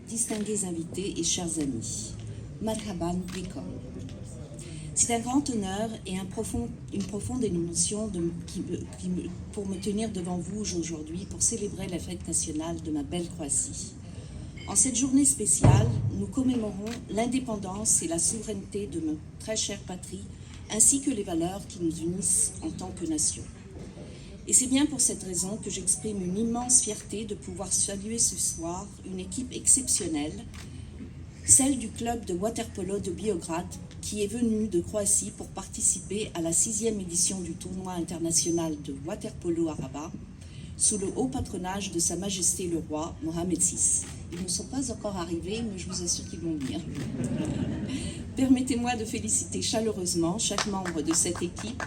Distingués invités et chers amis, Marhaban bikum. C'est un grand honneur et une profonde émotion pour me tenir devant vous aujourd'hui pour célébrer la fête nationale de ma belle Croatie. En cette journée spéciale, nous commémorons l'indépendance et la souveraineté de notre très chère patrie, ainsi que les valeurs qui nous unissent en tant que nation. Et c'est bien pour cette raison que j'exprime une immense fierté de pouvoir saluer ce soir une équipe exceptionnelle, celle du club de waterpolo de Biograd, qui est venue de Croatie pour participer à la 6e édition du tournoi international de waterpolo à Rabat, sous le haut patronage de Sa Majesté le Roi Mohamed VI. Ils ne sont pas encore arrivés, mais je vous assure qu'ils vont venir. Permettez-moi de féliciter chaleureusement chaque membre de cette équipe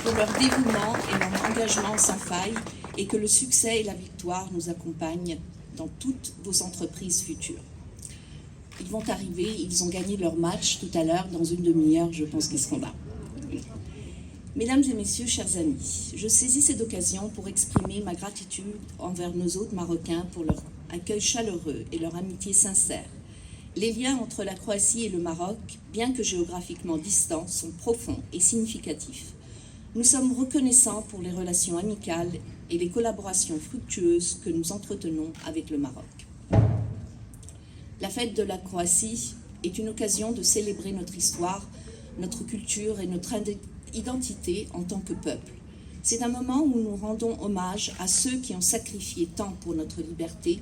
pour leur dévouement et leur engagement sans faille, et que le succès et la victoire nous accompagnent dans toutes vos entreprises futures. Ils vont arriver, ils ont gagné leur match tout à l'heure, dans une demi-heure, je pense qu'ils seront là. Mesdames et messieurs, chers amis, je saisis cette occasion pour exprimer ma gratitude envers nos hôtes marocains pour leur accueil chaleureux et leur amitié sincère. Les liens entre la Croatie et le Maroc, bien que géographiquement distants, sont profonds et significatifs. Nous sommes reconnaissants pour les relations amicales et les collaborations fructueuses que nous entretenons avec le Maroc. La fête de la Croatie est une occasion de célébrer notre histoire, notre culture et notre identité en tant que peuple. C'est un moment où nous rendons hommage à ceux qui ont sacrifié tant pour notre liberté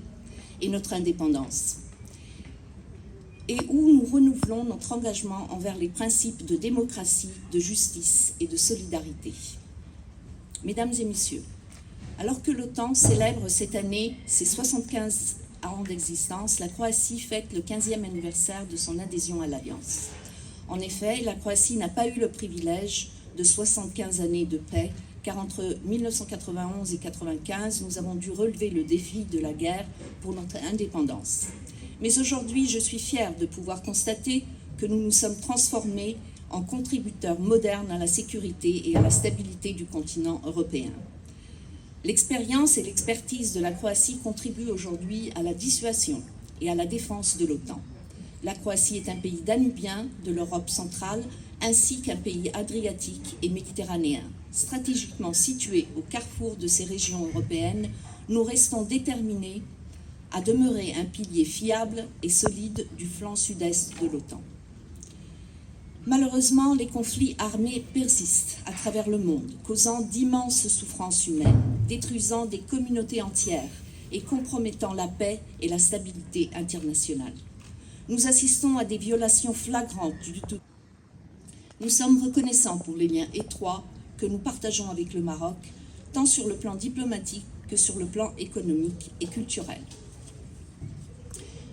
et notre indépendance, et où nous renouvelons notre engagement envers les principes de démocratie, de justice et de solidarité. Mesdames et messieurs, alors que l'OTAN célèbre cette année ses 75 ans d'existence, la Croatie fête le 15e anniversaire de son adhésion à l'Alliance. En effet, la Croatie n'a pas eu le privilège de 75 années de paix, car entre 1991 et 1995, nous avons dû relever le défi de la guerre pour notre indépendance. Mais aujourd'hui, je suis fière de pouvoir constater que nous nous sommes transformés en contributeurs modernes à la sécurité et à la stabilité du continent européen. L'expérience et l'expertise de la Croatie contribuent aujourd'hui à la dissuasion et à la défense de l'OTAN. La Croatie est un pays danubien de l'Europe centrale, ainsi qu'un pays adriatique et méditerranéen. Stratégiquement situé au carrefour de ces régions européennes, nous restons déterminés à demeurer un pilier fiable et solide du flanc sud-est de l'OTAN. Malheureusement, les conflits armés persistent à travers le monde, causant d'immenses souffrances humaines, détruisant des communautés entières et compromettant la paix et la stabilité internationale. Nous assistons à des violations flagrantes du tout. Nous sommes reconnaissants pour les liens étroits que nous partageons avec le Maroc, tant sur le plan diplomatique que sur le plan économique et culturel.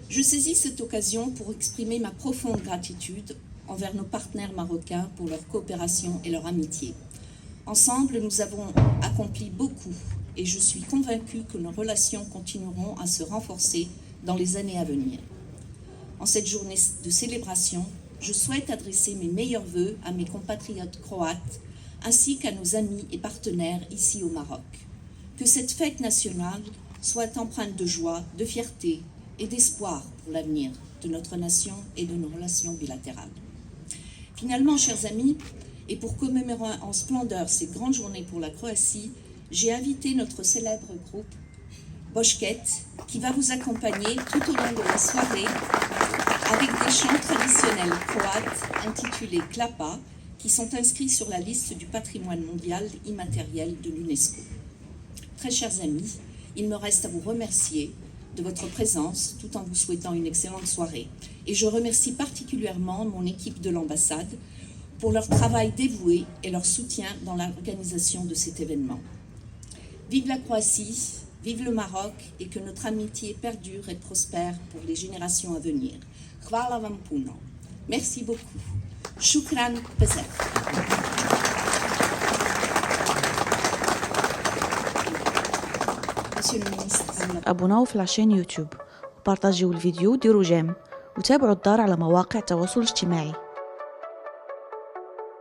Je saisis cette occasion pour exprimer ma profonde gratitude envers nos partenaires marocains pour leur coopération et leur amitié. Ensemble, nous avons accompli beaucoup et je suis convaincue que nos relations continueront à se renforcer dans les années à venir. En cette journée de célébration, je souhaite adresser mes meilleurs vœux à mes compatriotes croates ainsi qu'à nos amis et partenaires ici au Maroc. Que cette fête nationale soit empreinte de joie, de fierté et d'espoir pour l'avenir de notre nation et de nos relations bilatérales. Finalement, chers amis, et pour commémorer en splendeur cette grande journée pour la Croatie, j'ai invité notre célèbre groupe Bošket, qui va vous accompagner tout au long de la soirée avec des chants traditionnels croates intitulés Klapa, qui sont inscrits sur la liste du patrimoine mondial immatériel de l'UNESCO. Très chers amis, il me reste à vous remercier de votre présence tout en vous souhaitant une excellente soirée. Et je remercie particulièrement mon équipe de l'ambassade pour leur travail dévoué et leur soutien dans l'organisation de cet événement. Vive la Croatie, vive le Maroc et que notre amitié perdure et prospère pour les générations à venir. Hvala vam puno. Merci beaucoup. Shukran bezef. Monsieur le ministre. ابوناو في العشان يوتيوب وبارطاجيو الفيديو وديروا جيم وتابعوا الدار على مواقع التواصل الاجتماعي.